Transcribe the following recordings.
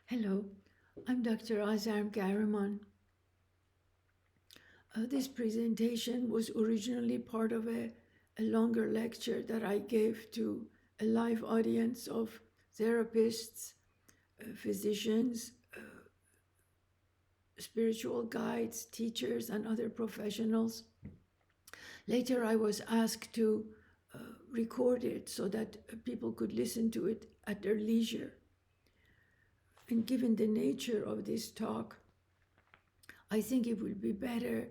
Hello, I'm Dr. Azam Garaman. This presentation was originally part of a longer lecture that I gave to a live audience of therapists, physicians, spiritual guides, teachers, and other professionals. Later, I was asked to record it so that people could listen to it at their leisure. And given the nature of this talk, I think it would be better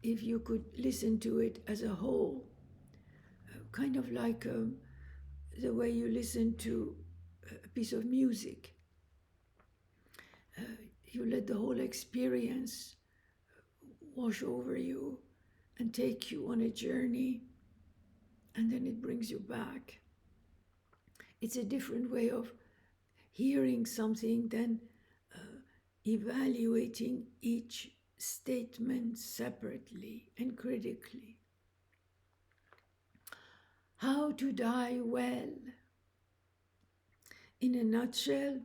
if you could listen to it as a whole, kind of like the way you listen to a piece of music. You let the whole experience wash over you and take you on a journey, and then it brings you back. It's a different way of hearing something than evaluating each statement separately and critically. How to die well. In a nutshell,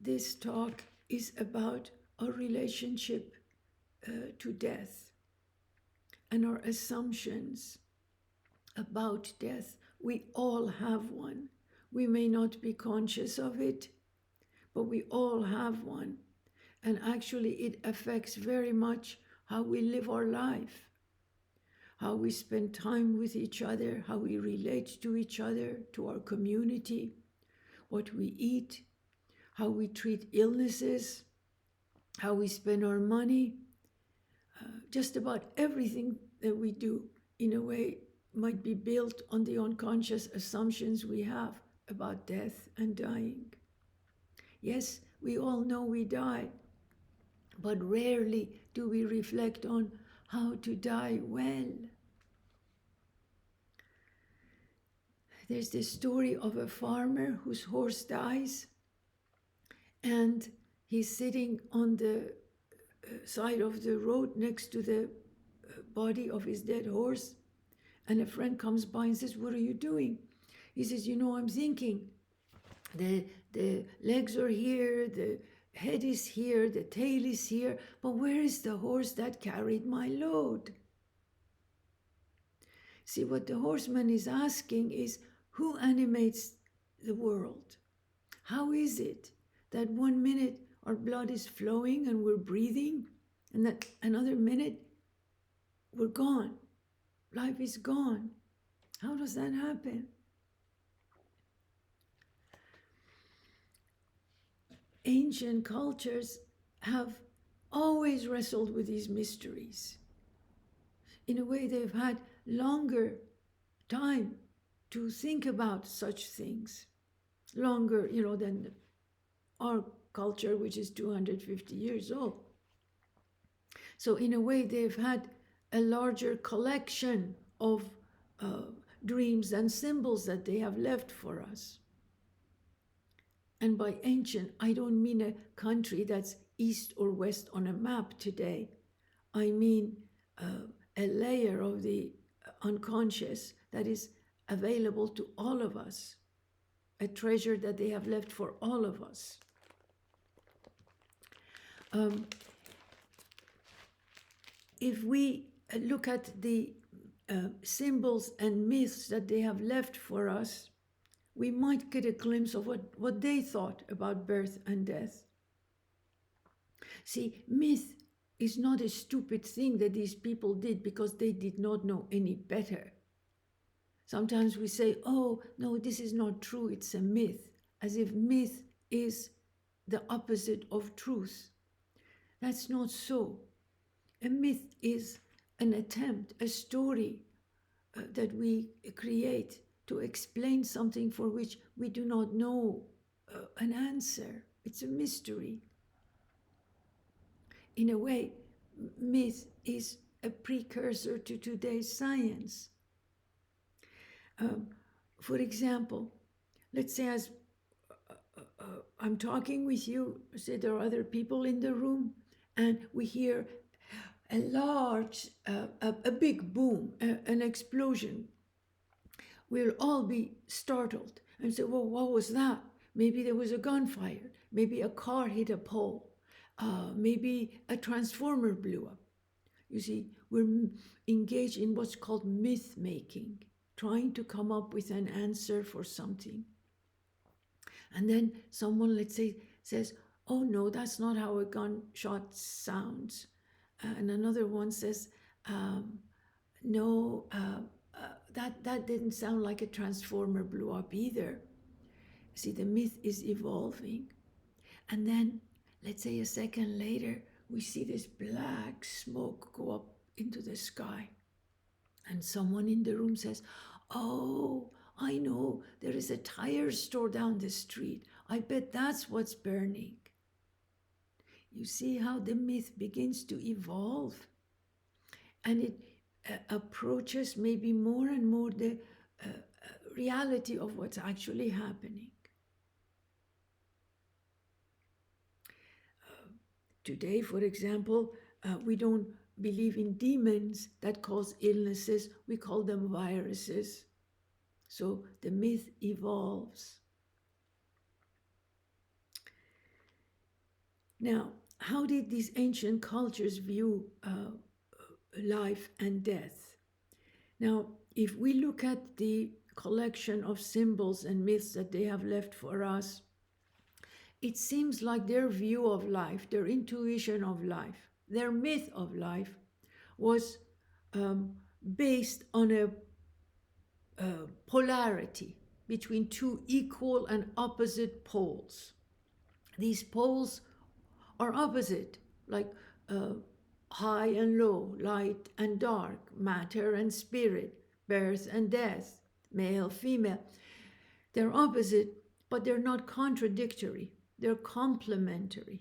this talk is about our relationship to death and our assumptions about death. We all have one. We may not be conscious of it, but we all have one. And actually, it affects very much how we live our life, how we spend time with each other, how we relate to each other, to our community, what we eat, how we treat illnesses, how we spend our money. Just about everything that we do, in a way, might be built on the unconscious assumptions we have about death and dying. Yes, we all know we die, but rarely do we reflect on how to die well. There's this story of a farmer whose horse dies, and he's sitting on the side of the road next to the body of his dead horse, and a friend comes by and says, "What are you doing?" He says, "I'm thinking. The legs are here, the head is here, the tail is here, but where is the horse that carried my load?" See, what the horseman is asking is, who animates the world? How is it that 1 minute our blood is flowing and we're breathing, and that another minute we're gone? Life is gone. How does that happen? Ancient cultures have always wrestled with these mysteries. In a way, they've had longer time to think about such things, longer, than our culture, which is 250 years old. So in a way, they've had a larger collection of dreams and symbols that they have left for us. And by ancient, I don't mean a country that's east or west on a map today. I mean a layer of the unconscious that is available to all of us, a treasure that they have left for all of us. If we look at the symbols and myths that they have left for us, we might get a glimpse of what they thought about birth and death. See, myth is not a stupid thing that these people did because they did not know any better. Sometimes we say, "Oh, no, this is not true, it's a myth," as if myth is the opposite of truth. That's not so. A myth is an attempt, a story that we create to explain something for which we do not know an answer. It's a mystery. In a way, myth is a precursor to today's science. For example, let's say as I'm talking with you, say there are other people in the room, and we hear a large, a big boom, an explosion. We'll all be startled and say, "Well, what was that?" Maybe there was a gunfire. Maybe a car hit a pole. Maybe a transformer blew up. You see, we're engaged in what's called myth making, trying to come up with an answer for something. And then someone, let's say, says, oh no, that's not how a gunshot sounds. And another one says, no, that didn't sound like a transformer blew up either. See, the myth is evolving. And then, let's say a second later, we see this black smoke go up into the sky. And someone in the room says, oh, I know, there is a tire store down the street. I bet that's what's burning. You see how the myth begins to evolve. And it approaches maybe more and more the reality of what's actually happening. Today, for example, we don't believe in demons that cause illnesses. We call them viruses. So the myth evolves. Now, how did these ancient cultures view life and death? Now, if we look at the collection of symbols and myths that they have left for us, it seems like their view of life, their intuition of life, their myth of life was based on a polarity between two equal and opposite poles. These poles are opposite, like high and low, light and dark, matter and spirit, birth and death, male, female. They're opposite, but they're not contradictory. They're complementary.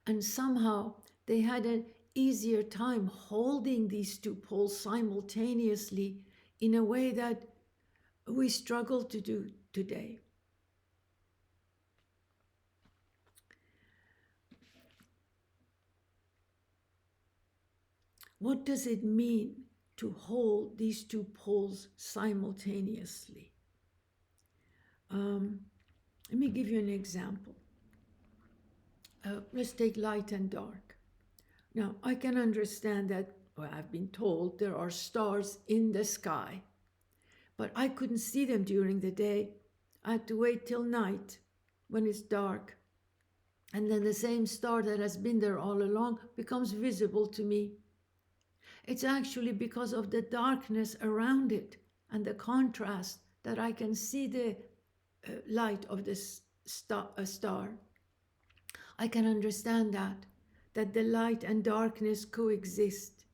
And somehow they had an easier time holding these two poles simultaneously in a way that we struggle to do today. What does it mean to hold these two poles simultaneously? Let me give you an example. Let's take light and dark. Now, I can understand that, well, I've been told there are stars in the sky, but I couldn't see them during the day. I had to wait till night when it's dark. And then the same star that has been there all along becomes visible to me. It's actually because of the darkness around it and the contrast that I can see the light of this star. I can understand that the light and darkness coexist.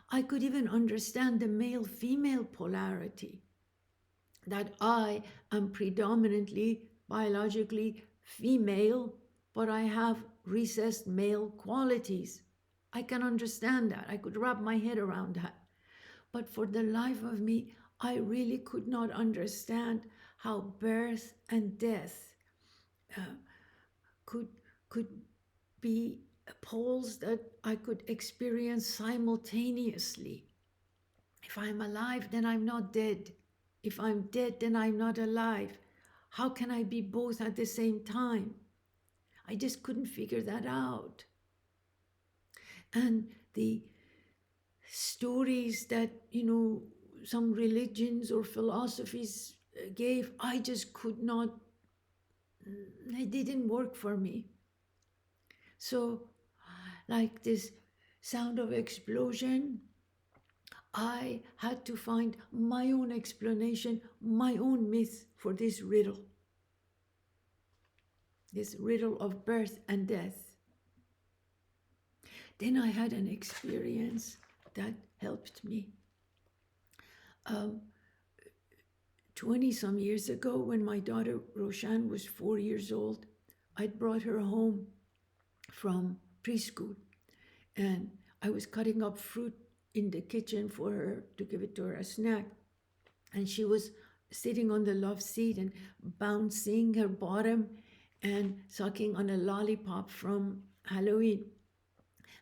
I could even understand the male-female polarity, that I am predominantly biologically female, but I have recessed male qualities. I can understand that. I could wrap my head around that. But for the life of me, I really could not understand how birth and death could be poles that I could experience simultaneously. If I'm alive, then I'm not dead. If I'm dead, then I'm not alive. How can I be both at the same time? I just couldn't figure that out. And the stories that, some religions or philosophies gave, I just could not, it didn't work for me. So, like this sound of explosion, I had to find my own explanation, my own myth for this riddle of birth and death. Then I had an experience that helped me. 20-some years ago, when my daughter Roshan was 4 years old, I'd brought her home from preschool, and I was cutting up fruit in the kitchen for her to give it to her as snack. And she was sitting on the love seat and bouncing her bottom and sucking on a lollipop from Halloween.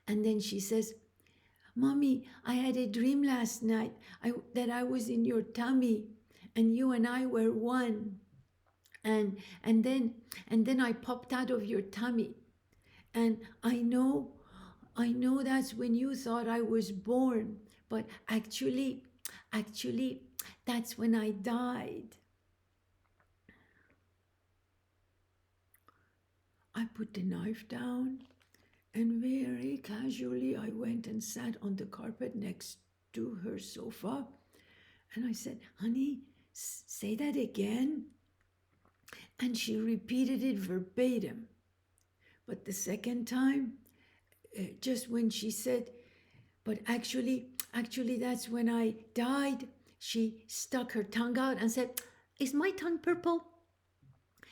And then she says, "Mommy, I had a dream last night that I was in your tummy and you and I were one. And then I popped out of your tummy. And I know that's when you thought I was born, but actually, that's when I died. I put the knife down and very casually I went and sat on the carpet next to her sofa. And I said, honey, say that again. And she repeated it verbatim. But the second time, just when she said, but actually, that's when I died, she stuck her tongue out and said, is my tongue purple?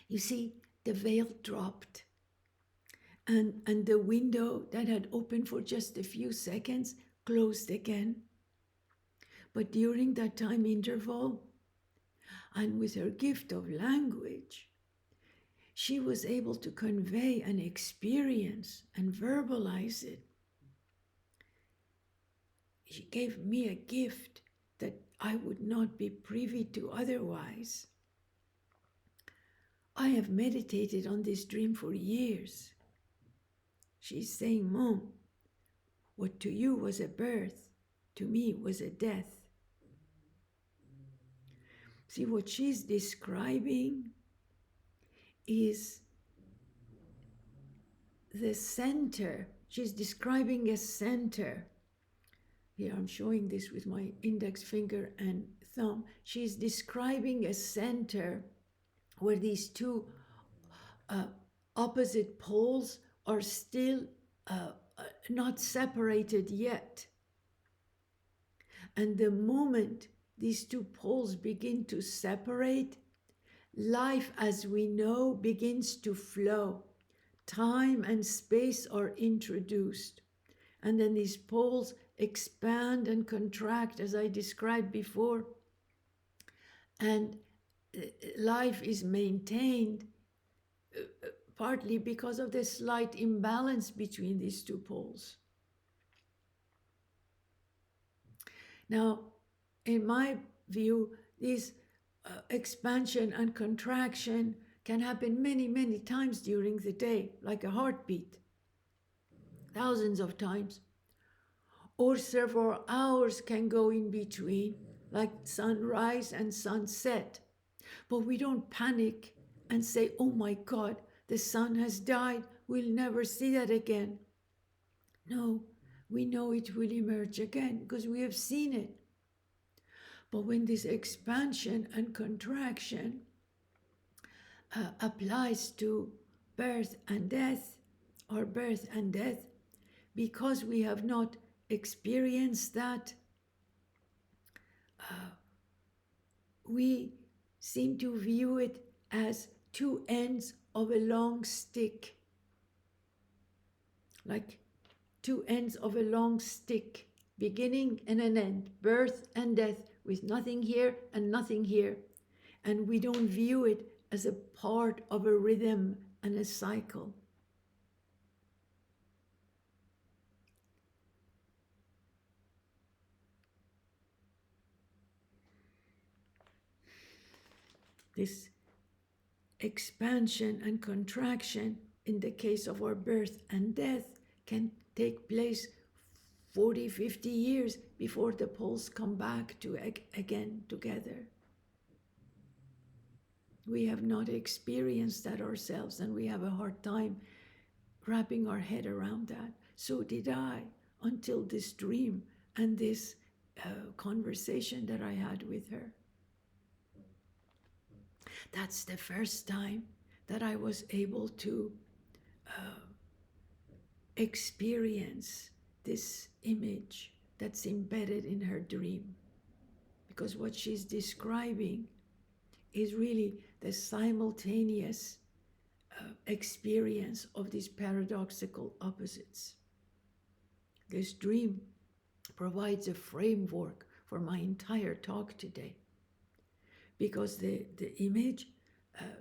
You see, the veil dropped. And the window that had opened for just a few seconds closed again. But during that time interval, and with her gift of language, she was able to convey an experience and verbalize it. She gave me a gift that I would not be privy to otherwise. I have meditated on this dream for years. She's saying, Mom, what to you was a birth, to me was a death. See, what she's describing is the center. She's describing a center. Here, I'm showing this with my index finger and thumb. She's describing a center where these two opposite poles are still not separated yet. And the moment these two poles begin to separate, life as we know begins to flow. Time and space are introduced. And then these poles expand and contract, as I described before. And life is maintained partly because of the slight imbalance between these two poles. Now, in my view, this expansion and contraction can happen many, many times during the day, like a heartbeat, thousands of times. Or several hours can go in between, like sunrise and sunset. But we don't panic and say, oh my God, the sun has died, we'll never see that again. No, we know it will emerge again because we have seen it. But when this expansion and contraction applies to birth and death, or birth and death, because we have not experienced that, we seem to view it as two ends of a long stick, like two ends of a long stick, beginning and an end, birth and death, with nothing here and nothing here. And we don't view it as a part of a rhythm and a cycle. This expansion and contraction in the case of our birth and death can take place 40, 50 years before the poles come back to again together. We have not experienced that ourselves, and we have a hard time wrapping our head around that. So did I, until this dream and this conversation that I had with her. That's the first time that I was able to experience this image that's embedded in her dream. Because what she's describing is really the simultaneous experience of these paradoxical opposites. This dream provides a framework for my entire talk today, because the image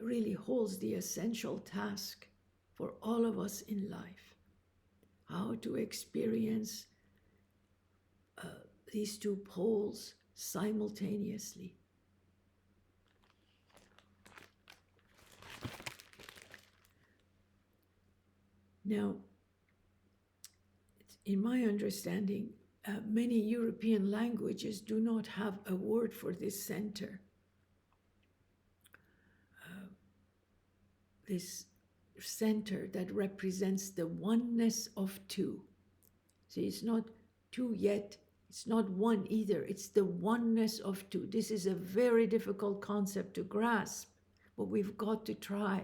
really holds the essential task for all of us in life, how to experience these two poles simultaneously. Now, in my understanding, many European languages do not have a word for this center. This center that represents the oneness of two. See, it's not two yet, it's not one either, it's the oneness of two. This is a very difficult concept to grasp, but we've got to try.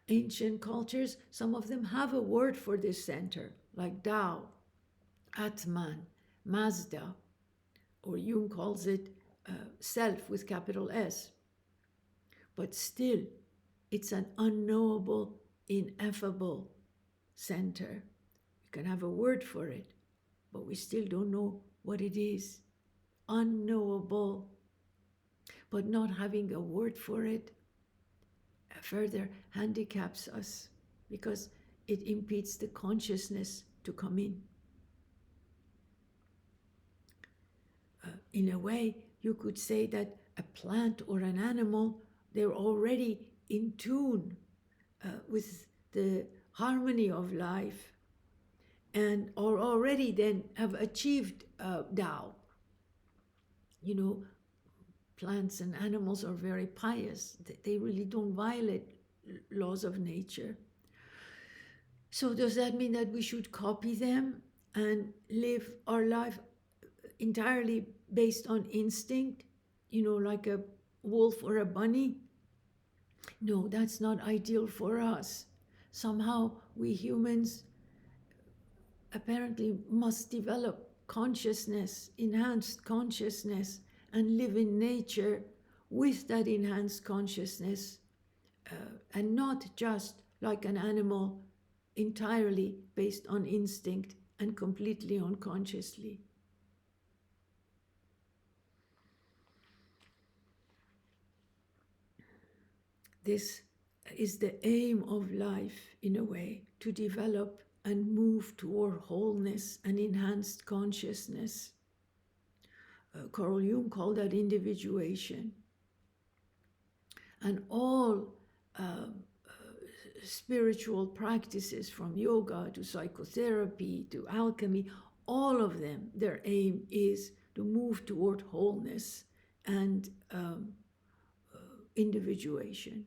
Ancient cultures, some of them have a word for this center, like Tao, Atman, Mazda, or Jung calls it self with capital S. But still, it's an unknowable, ineffable center. We can have a word for it, but we still don't know what it is. Unknowable. But not having a word for it further handicaps us because it impedes the consciousness to come in. In a way, you could say that a plant or an animal, they're already in tune with the harmony of life and or already then have achieved Tao. You know, plants and animals are very pious. They really don't violate laws of nature. So does that mean that we should copy them and live our life entirely based on instinct, you know, like a wolf or a bunny? No, that's not ideal for us. Somehow we humans apparently must develop consciousness, enhanced consciousness, and live in nature with that enhanced consciousness, and not just like an animal entirely based on instinct and completely unconsciously. This is the aim of life, in a way, to develop and move toward wholeness and enhanced consciousness. Carl Jung called that individuation. And all spiritual practices, from yoga to psychotherapy to alchemy, all of them, their aim is to move toward wholeness and individuation.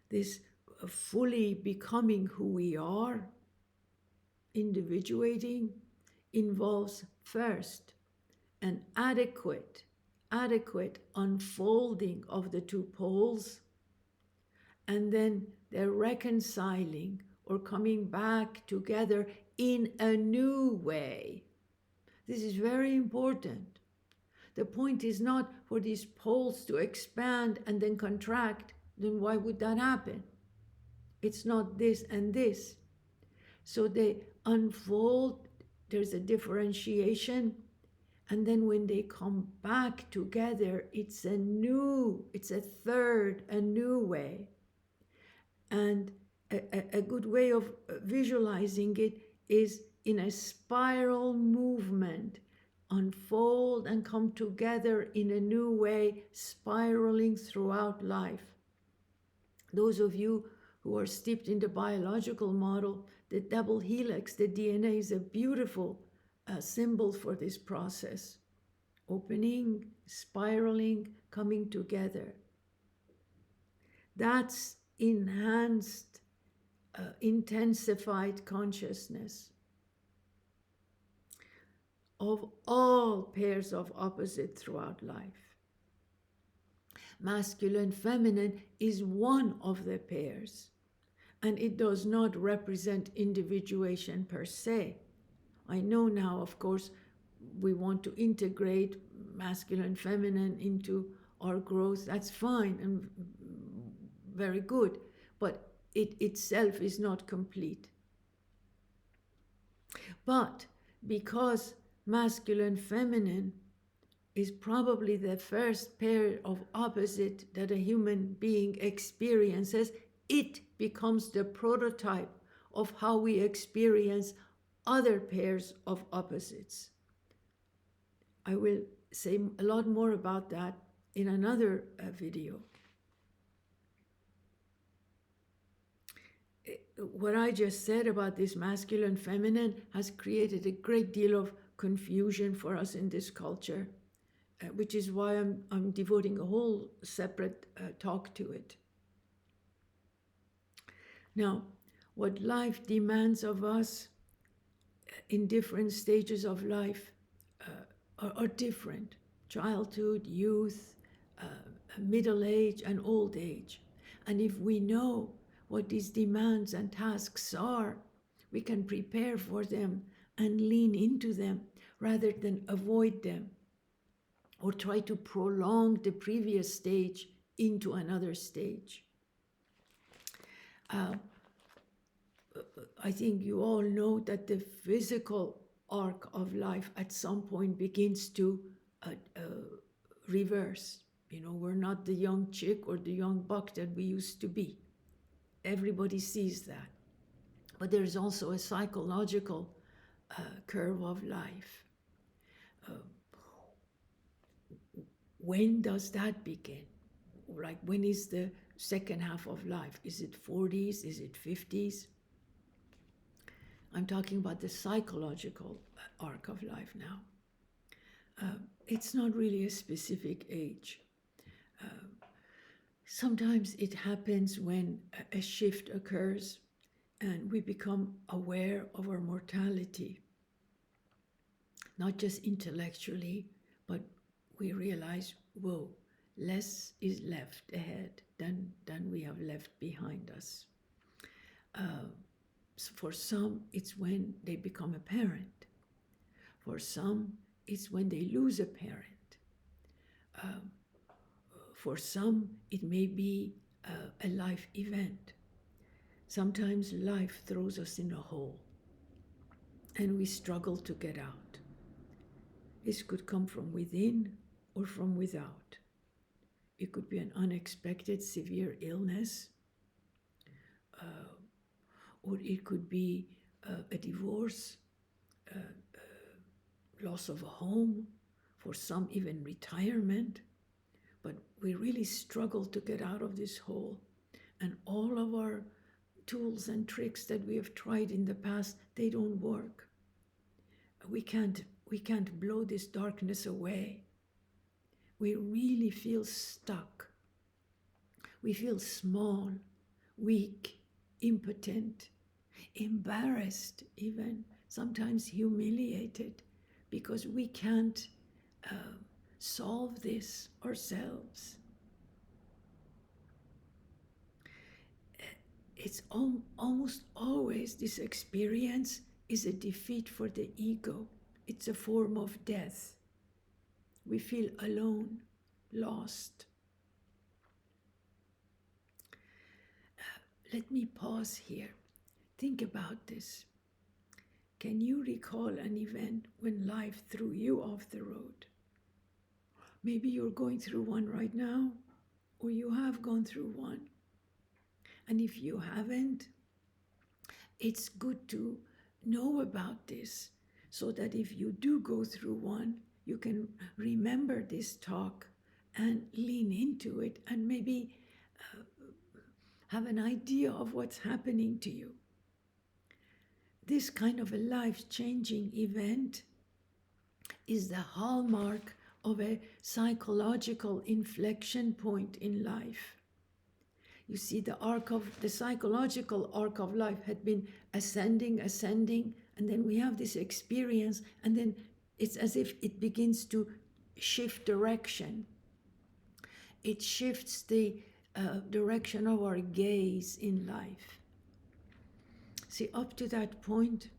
This fully becoming who we are, individuating, involves first an adequate unfolding of the two poles, and then their reconciling or coming back together in a new way. This is very important. The point is not for these poles to expand and then contract. Then why would that happen? It's not this and this. So they unfold, there's a differentiation, and then when they come back together, it's a new way. And a good way of visualizing it is in a spiral movement, unfold and come together in a new way, spiraling throughout life. Those of you who are steeped in the biological model, the double helix, the DNA, is a beautiful symbol for this process. Opening, spiraling, coming together. That's enhanced, intensified consciousness of all pairs of opposite throughout life. Masculine, feminine is one of the pairs, and it does not represent individuation per se. I know now, of course, we want to integrate masculine, feminine into our growth. That's fine and very good, but it itself is not complete. But because masculine, feminine is probably the first pair of opposite that a human being experiences, it becomes the prototype of how we experience other pairs of opposites. I will say a lot more about that in another video. what I just said about this masculine, feminine has created a great deal of confusion for us in this culture, which is why I'm devoting a whole separate talk to it. Now, what life demands of us in different stages of life are different. Childhood, youth, middle age, and old age. And if we know what these demands and tasks are, we can prepare for them and lean into them rather than avoid them or try to prolong the previous stage into another stage. I think you all know that the physical arc of life at some point begins to reverse. You know, we're not the young chick or the young buck that we used to be. Everybody sees that. But there's also a psychological curve of life. When does that begin? Like, when is the second half of life? Is it 40s? Is it 50s? I'm talking about the psychological arc of life now. It's not really a specific age. Sometimes it happens when a shift occurs and we become aware of our mortality, not just intellectually, but we realize, whoa, less is left ahead than we have left behind us. For some, it's when they become a parent. For some, it's when they lose a parent. For some, it may be a life event. Sometimes life throws us in a hole and we struggle to get out. This could come from within or from without. It could be an unexpected severe illness, or it could be a divorce, loss of a home, for some even retirement. But we really struggle to get out of this hole. And all of our tools and tricks that we have tried in the past, they don't work. We can't blow this darkness away. We really feel stuck. We feel small, weak, impotent, embarrassed even, sometimes humiliated, because we can't solve this ourselves. It's almost always this experience is a defeat for the ego. It's a form of death. We feel alone, lost. Let me pause here. Think about this. Can you recall an event when life threw you off the road? Maybe you're going through one right now, or you have gone through one. And if you haven't, it's good to know about this so that if you do go through one, you can remember this talk and lean into it and maybe have an idea of what's happening to you. This kind of a life-changing event is the hallmark of a psychological inflection point in life. You see, the psychological arc of life had been ascending, and then we have this experience, and then it's as if it begins to shift direction. It shifts the direction of our gaze in life. See, up to that point,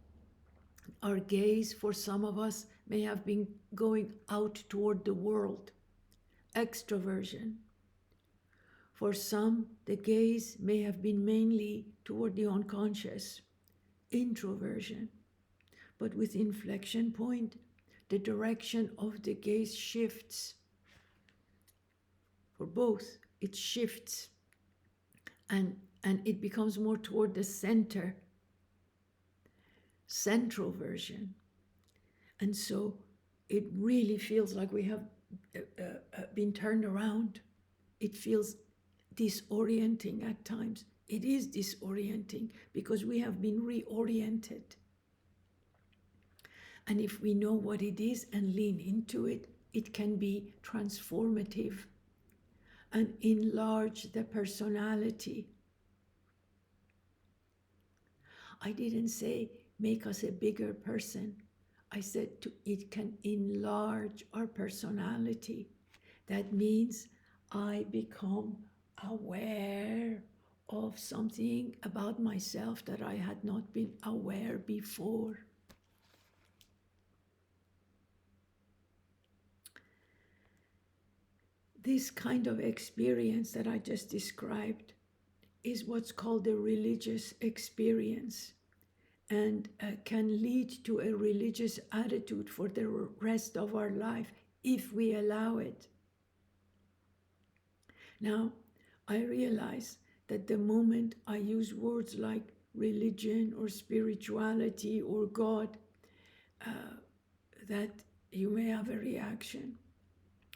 our gaze, for some of us, may have been going out toward the world, extroversion. For some, the gaze may have been mainly toward the unconscious, introversion. But with inflection point, the direction of the gaze shifts. For both, it shifts and it becomes more toward the central version. And so it really feels like we have been turned around. It feels disorienting at times, It is disorienting because we have been reoriented. And if we know what it is and lean into it, it can be transformative and enlarge the personality. I didn't say make us a bigger person. I said it can enlarge our personality. That means I become aware of something about myself that I had not been aware before. This kind of experience that I just described is what's called a religious experience, and can lead to a religious attitude for the rest of our life if we allow it. Now, I realize that the moment I use words like religion or spirituality or God, that you may have a reaction.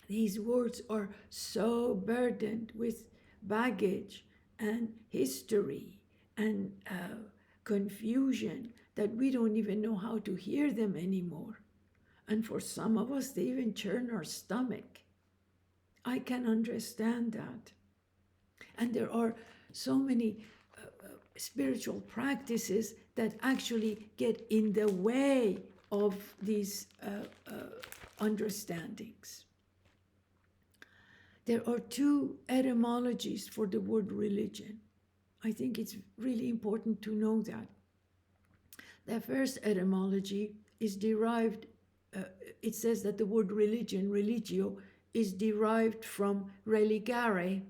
These words are so burdened with baggage and history and confusion that we don't even know how to hear them anymore. And for some of us, they even churn our stomach. I can understand that. And there are so many spiritual practices that actually get in the way of these understandings. There are two etymologies for the word religion. I think it's really important to know that. The first etymology is derived, it says that the word religion, religio, is derived from religare,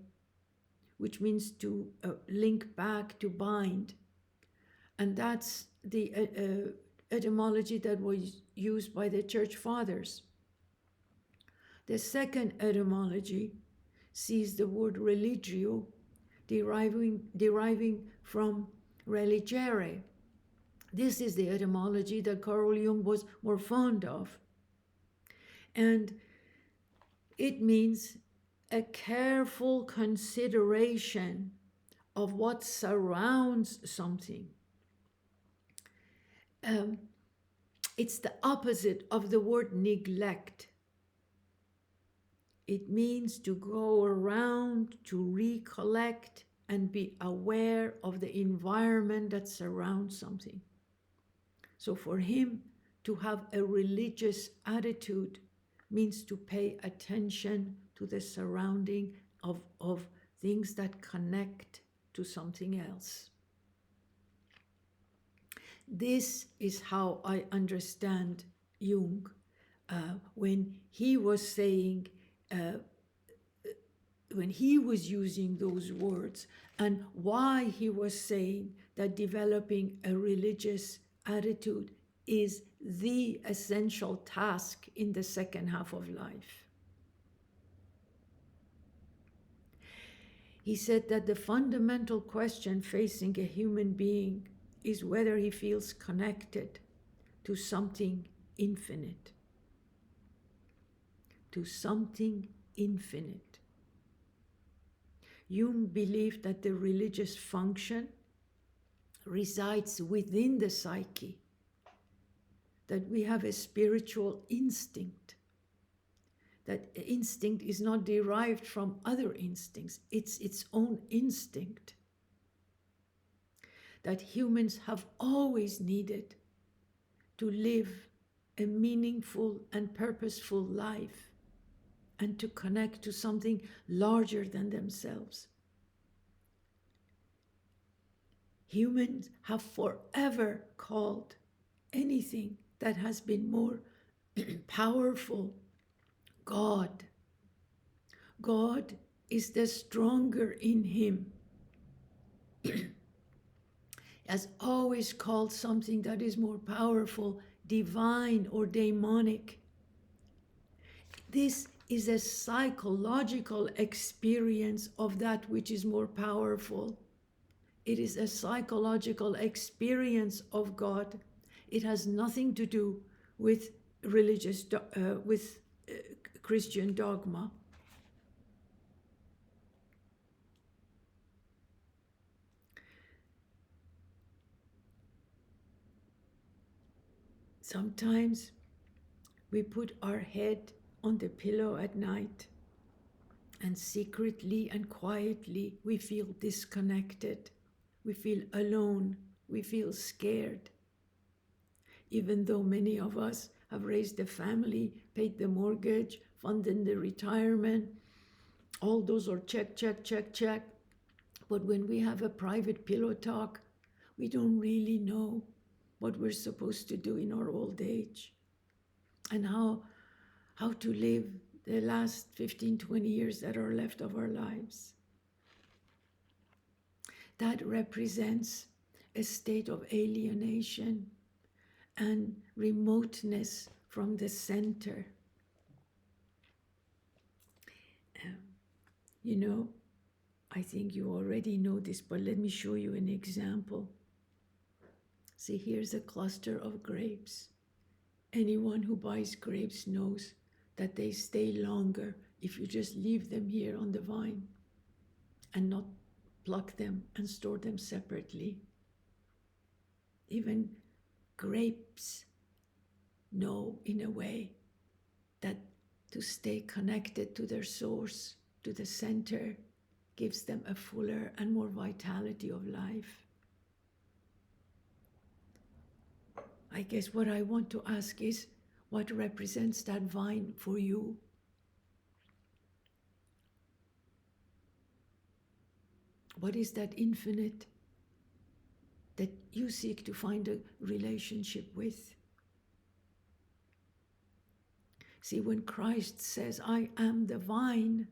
which means to link back, to bind. And that's the etymology that was used by the church fathers. The second etymology sees the word religio deriving from religere. This is the etymology that Carl Jung was more fond of. And it means a careful consideration of what surrounds something. It's the opposite of the word neglect. It means to go around, to recollect, and be aware of the environment that surrounds something. So for him, to have a religious attitude means to pay attention to the surrounding of things that connect to something else. This is how I understand Jung when he was saying, when he was using those words, and why he was saying that developing a religious attitude is the essential task in the second half of life. He said that the fundamental question facing a human being is whether he feels connected to something infinite. To something infinite. Jung believed that the religious function resides within the psyche, that we have a spiritual instinct, that instinct is not derived from other instincts, it's its own instinct, that humans have always needed to live a meaningful and purposeful life and to connect to something larger than themselves. Humans have forever called anything that has been more powerful God. God is the stronger in him. Has always called something that is more powerful divine or demonic. This is a psychological experience of that which is more powerful. It is a psychological experience of God. It has nothing to do with religious, Christian dogma. Sometimes we put our head on the pillow at night, and secretly and quietly we feel disconnected. We feel alone. We feel scared. Even though many of us have raised a family, paid the mortgage, funded the retirement, all those are check, check, check, check. But when we have a private pillow talk, we don't really know what we're supposed to do in our old age and how to live the last 15, 20 years that are left of our lives. That represents a state of alienation and remoteness from the center. You know, I think you already know this, but let me show you an example. See, here's a cluster of grapes. Anyone who buys grapes knows that they stay longer if you just leave them here on the vine and not pluck them and store them separately. Even grapes know in a way that to stay connected to their source, to the center, gives them a fuller and more vitality of life. I guess what I want to ask is, what represents that vine for you? What is that infinite that you seek to find a relationship with? See, when Christ says, I am the vine,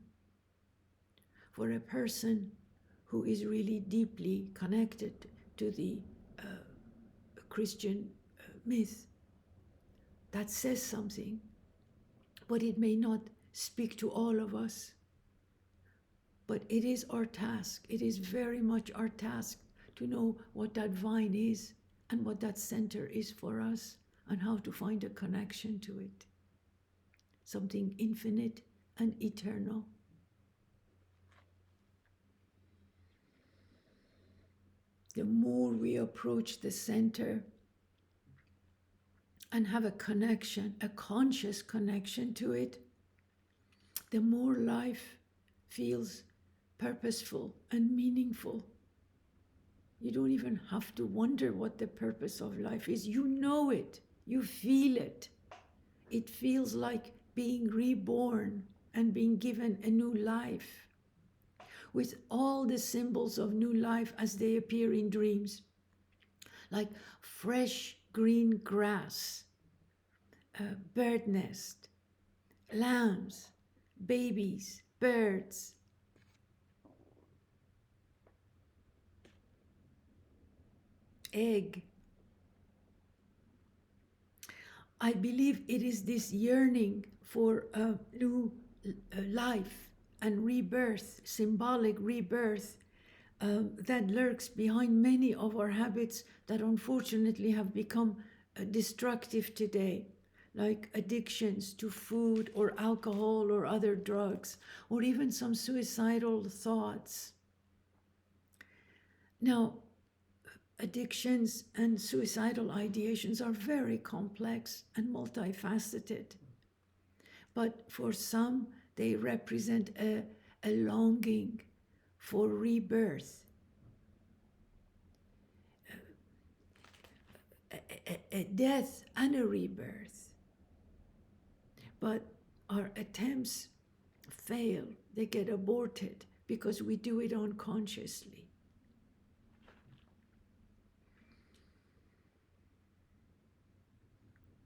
for a person who is really deeply connected to the Christian myth, that says something, but it may not speak to all of us. But it is our task, it is very much our task to know what that vine is and what that center is for us and how to find a connection to it. Something infinite and eternal. The more we approach the center and have a connection, a conscious connection to it, the more life feels purposeful and meaningful. You don't even have to wonder what the purpose of life is. You know it. You feel it. It feels like being reborn and being given a new life with all the symbols of new life as they appear in dreams, like fresh green grass, a bird nest, lambs, babies, birds, egg. I believe it is this yearning for a new life and rebirth, symbolic rebirth, that lurks behind many of our habits that unfortunately have become destructive today, like addictions to food or alcohol or other drugs, or even some suicidal thoughts. Now, addictions and suicidal ideations are very complex and multifaceted. But for some, they represent a longing for rebirth, a death and a rebirth. But our attempts fail, they get aborted because we do it unconsciously.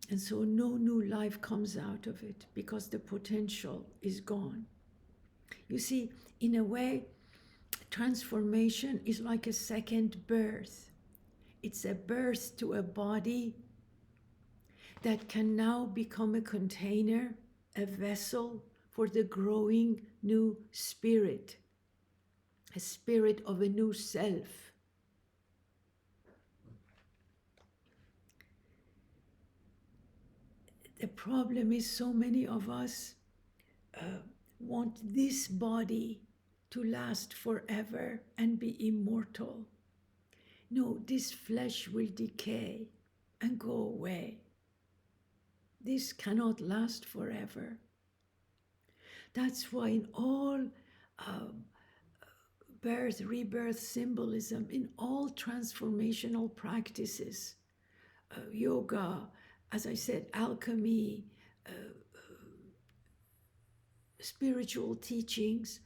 And so no new life comes out of it because the potential is gone. You see, in a way, transformation is like a second birth. It's a birth to a body that can now become a container, a vessel for the growing new spirit, a spirit of a new self. The problem is so many of us want this body to last forever and be immortal. No, this flesh will decay and go away. This cannot last forever. That's why in all birth, rebirth symbolism, in all transformational practices, yoga, as I said, alchemy, spiritual teachings,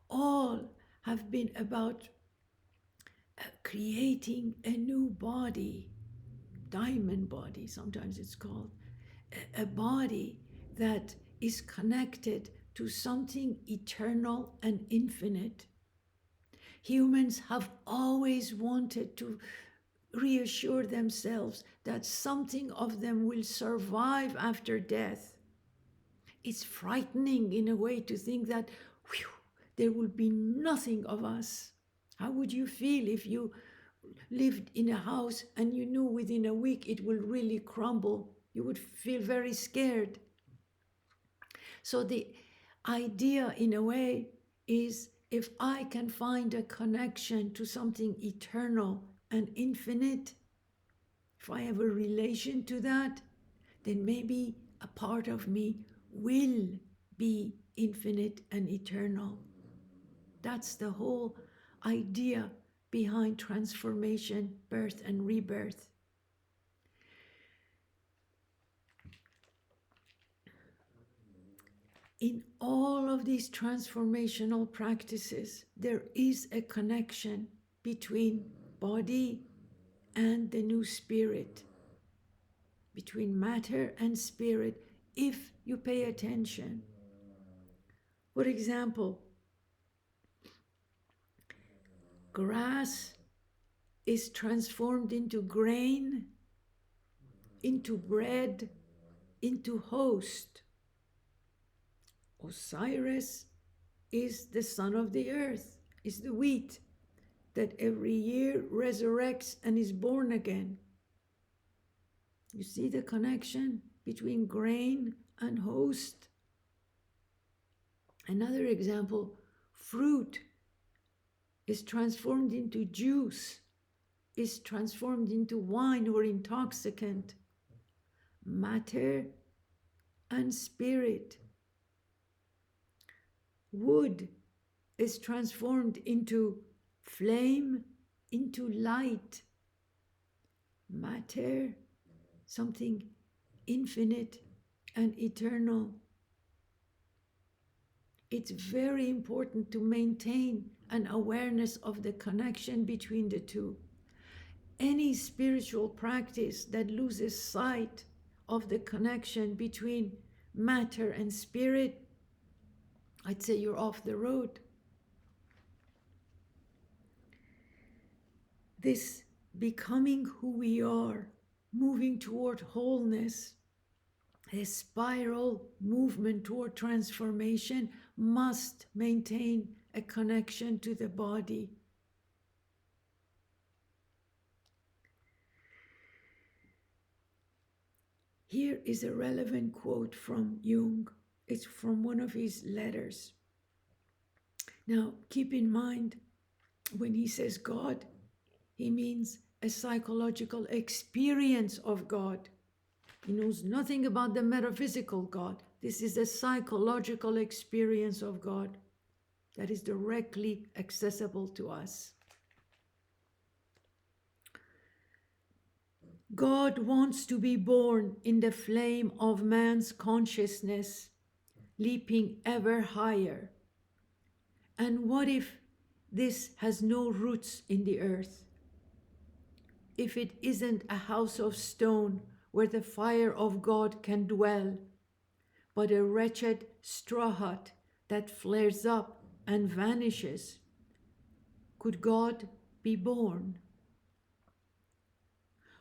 all have been about creating a new body, diamond body, sometimes it's called, a body that is connected to something eternal and infinite. Humans have always wanted to reassure themselves that something of them will survive after death. It's frightening in a way to think that there will be nothing of us. How would you feel if you lived in a house and you knew within a week it will really crumble? You would feel very scared. So the idea in a way is, if I can find a connection to something eternal and infinite, if I have a relation to that, then maybe a part of me will be infinite and eternal. That's the whole idea behind transformation, birth and rebirth. In all of these transformational practices, there is a connection between body and the new spirit, between matter and spirit, if you pay attention. For example, grass is transformed into grain, into bread, into host. Osiris is the son of the earth, is the wheat that every year resurrects and is born again. You see the connection between grain and host? Another example, fruit is transformed into juice, is transformed into wine or intoxicant. Matter and spirit. Wood is transformed into flame, into light. Matter, something infinite and eternal. It's very important to maintain an awareness of the connection between the two. Any spiritual practice that loses sight of the connection between matter and spirit, I'd say you're off the road. This becoming who we are, moving toward wholeness, a spiral movement toward transformation, must maintain a connection to the body. Here is a relevant quote from Jung. It's from one of his letters. Now, keep in mind, when he says God, he means a psychological experience of God. He knows nothing about the metaphysical God. This is a psychological experience of God that is directly accessible to us. God wants to be born in the flame of man's consciousness, leaping ever higher. And what if this has no roots in the earth? If it isn't a house of stone where the fire of God can dwell, but a wretched straw hut that flares up and vanishes, could God be born?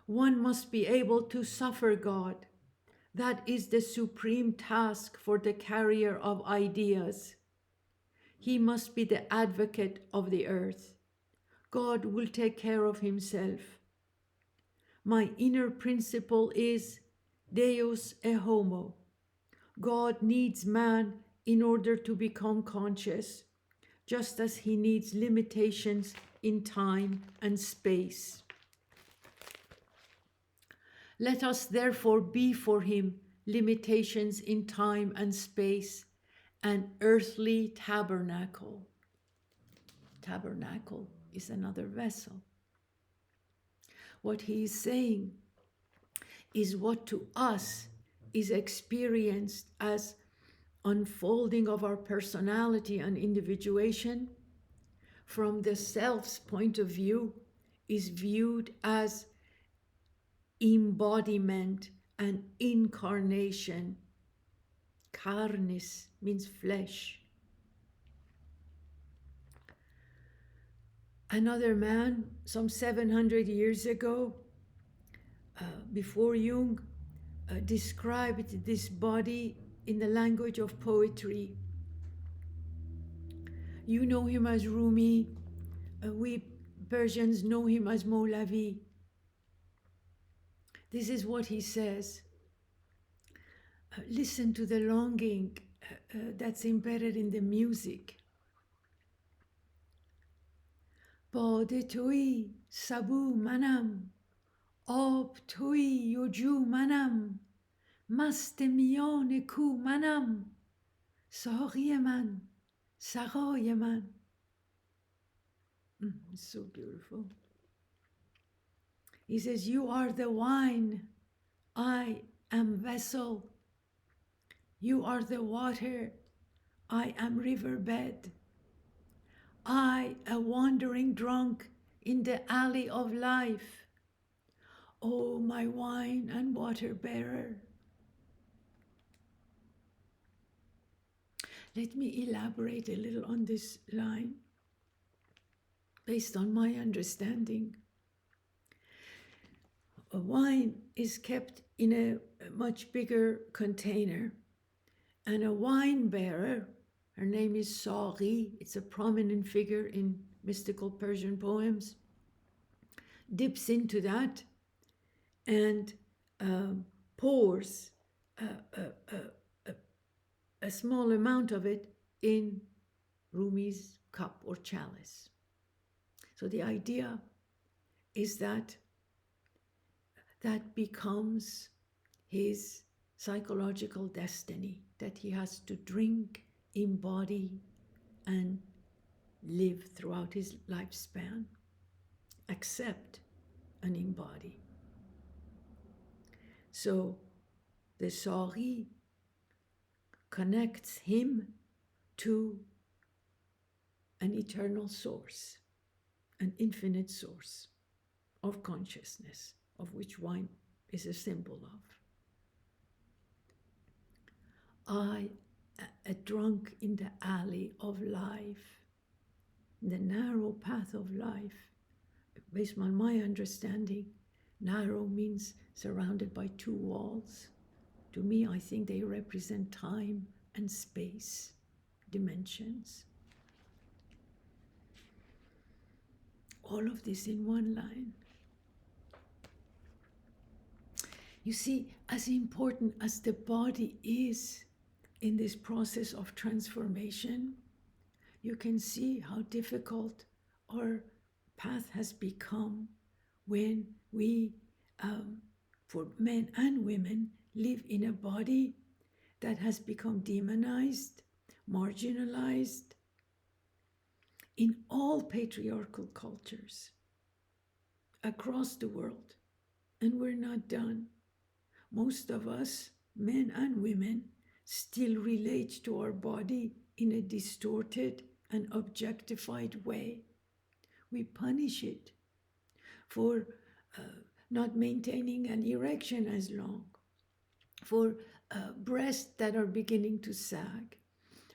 One must be able to suffer God. That is the supreme task for the carrier of ideas. He must be the advocate of the earth. God will take care of himself. My inner principle is Deus e homo. God needs man in order to become conscious, just as he needs limitations in time and space. Let us therefore be for him limitations in time and space, an earthly tabernacle. Tabernacle is another vessel. What he is saying is what to us is experienced as unfolding of our personality and individuation, from the self's point of view, is viewed as embodiment and incarnation. Carnis means flesh. Another man, some 700 years ago, before Jung, described this body in the language of poetry. You know him as Rumi. We Persians know him as Molavi. This is what he says. Listen to the longing that's embedded in the music. باد تویی سبو منم آب تویی و جو منم مست میان کو منم ساقی من سقای من. It's so beautiful. He says, you are the wine, I am vessel. You are the water, I am riverbed. I, a wandering drunk in the alley of life. Oh, my wine and water bearer. Let me elaborate a little on this line based on my understanding. A wine is kept in a much bigger container, and a wine bearer, her name is Saqi, it's a prominent figure in mystical Persian poems, dips into that and pours a small amount of it in Rumi's cup or chalice. So the idea is that that becomes his psychological destiny, that he has to drink, embody, and live throughout his lifespan, accept and embody. So the Saqi connects him to an eternal source, an infinite source of consciousness, of which wine is a symbol of. I, a drunk in the alley of life, the narrow path of life. Based on my understanding, narrow means surrounded by two walls. To me, I think they represent time and space, dimensions. All of this in one line. You see, as important as the body is in this process of transformation, you can see how difficult our path has become when we, for men and women, live in a body that has become demonized, marginalized in all patriarchal cultures across the world. And we're not done. Most of us, men and women, still relate to our body in a distorted and objectified way. We punish it for not maintaining an erection as long, for breasts that are beginning to sag,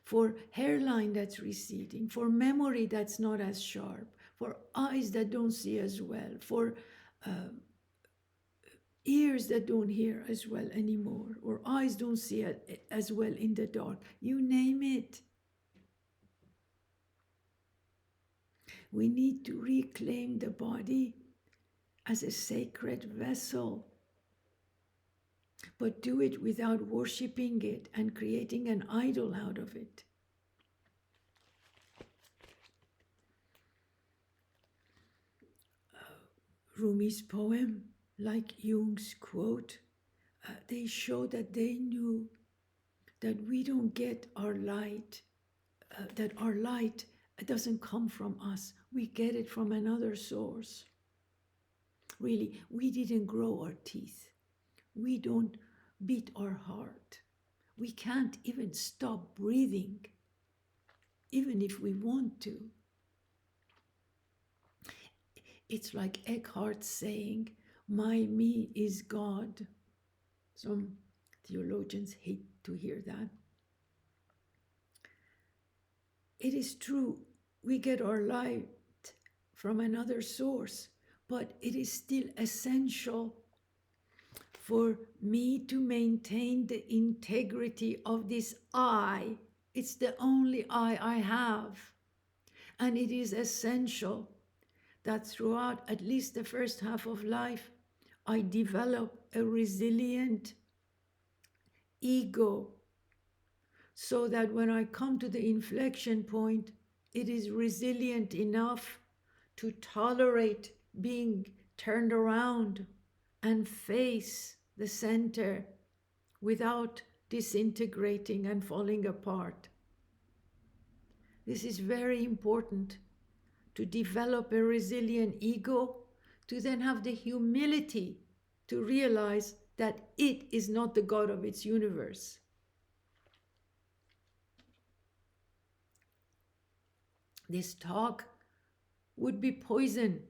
for hairline that's receding, for memory that's not as sharp, for eyes that don't see as well, for ears that don't hear as well anymore, or eyes don't see as well in the dark. You name it. We need to reclaim the body as a sacred vessel, but do it without worshiping it and creating an idol out of it. Rumi's poem, like Jung's quote, they show that they knew that we don't get our light, that our light doesn't come from us. We get it from another source. Really, we didn't grow our teeth. We don't beat our heart. We can't even stop breathing, even if we want to. It's like Eckhart saying, my me is God. Some theologians hate to hear that. It is true, we get our light from another source, but it is still essential for me to maintain the integrity of this I. It's the only I have. And it is essential that throughout at least the first half of life, I develop a resilient ego so that when I come to the inflection point, it is resilient enough to tolerate being turned around and face the center without disintegrating and falling apart. This is very important, to develop a resilient ego, to then have the humility to realize that it is not the God of its universe. This talk would be poison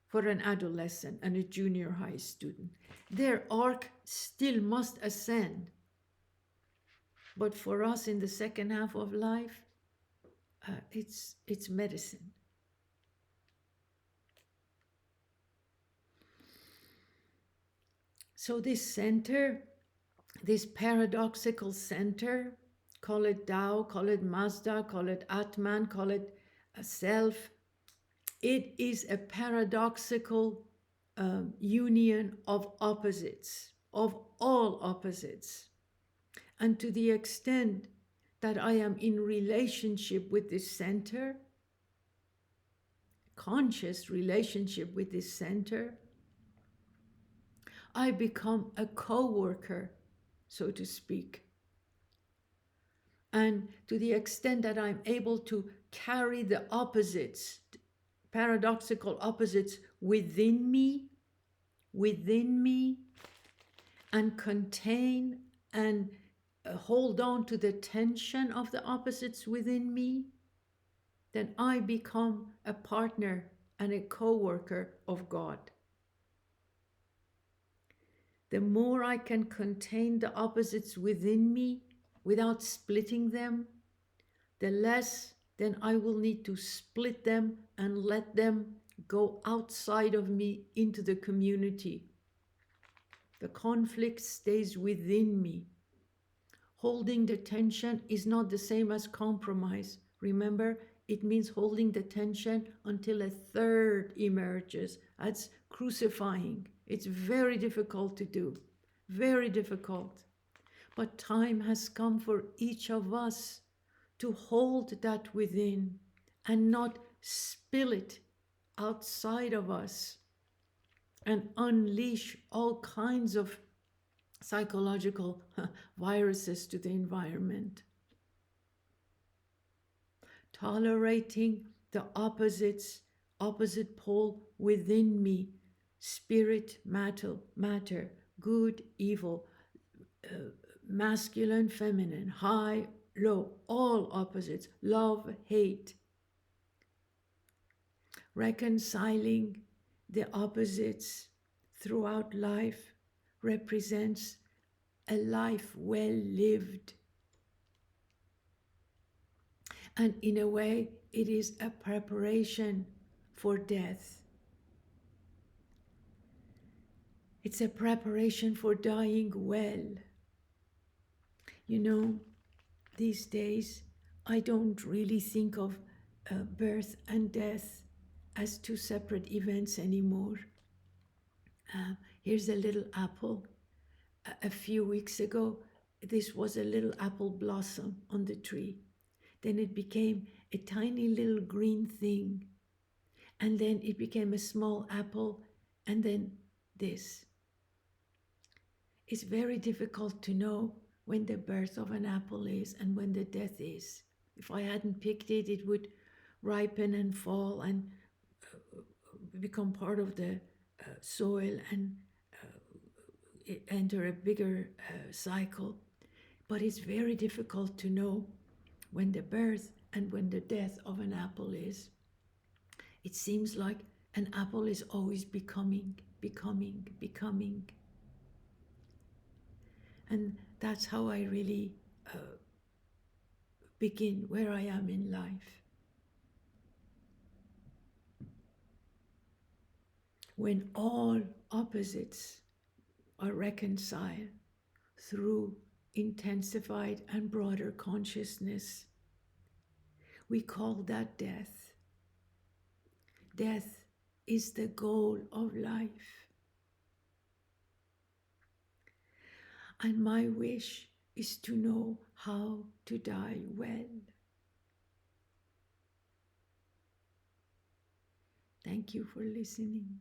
for an adolescent and a junior high student. Their arc still must ascend. But for us in the second half of life, it's medicine. So this center, this paradoxical center, call it Tao, call it Mazda, call it Atman, call it a self, it is a paradoxical union of opposites, of all opposites. And to the extent that I am in relationship with this center, conscious relationship with this center, I become a co-worker, so to speak. And to the extent that I'm able to carry the opposites, paradoxical opposites within me, and contain and hold on to the tension of the opposites within me, then I become a partner and a co-worker of God. The more I can contain the opposites within me without splitting them, the less then I will need to split them and let them go outside of me into the community. The conflict stays within me. Holding the tension is not the same as compromise. Remember, it means holding the tension until a third emerges. That's crucifying. It's very difficult to do, very difficult. But time has come for each of us to hold that within and not spill it outside of us and unleash all kinds of psychological viruses to the environment. Tolerating the opposite pole within me, spirit, matter, good, evil, masculine, feminine, high, low, all opposites, love, hate. Reconciling the opposites throughout life represents a life well lived. And in a way, it is a preparation for death. It's a preparation for dying well. You know, these days, I don't really think of birth and death as two separate events anymore. Here's a little apple. A few weeks ago, this was a little apple blossom on the tree. Then it became a tiny little green thing. And then it became a small apple, and then this. It's very difficult to know when the birth of an apple is and when the death is. If I hadn't picked it, it would ripen and fall and become part of the soil and enter a bigger cycle. But it's very difficult to know when the birth and when the death of an apple is. It seems like an apple is always becoming. And that's how I really begin where I am in life. When all opposites are reconciled through intensified and broader consciousness, we call that death. Death is the goal of life. And my wish is to know how to die well. Thank you for listening.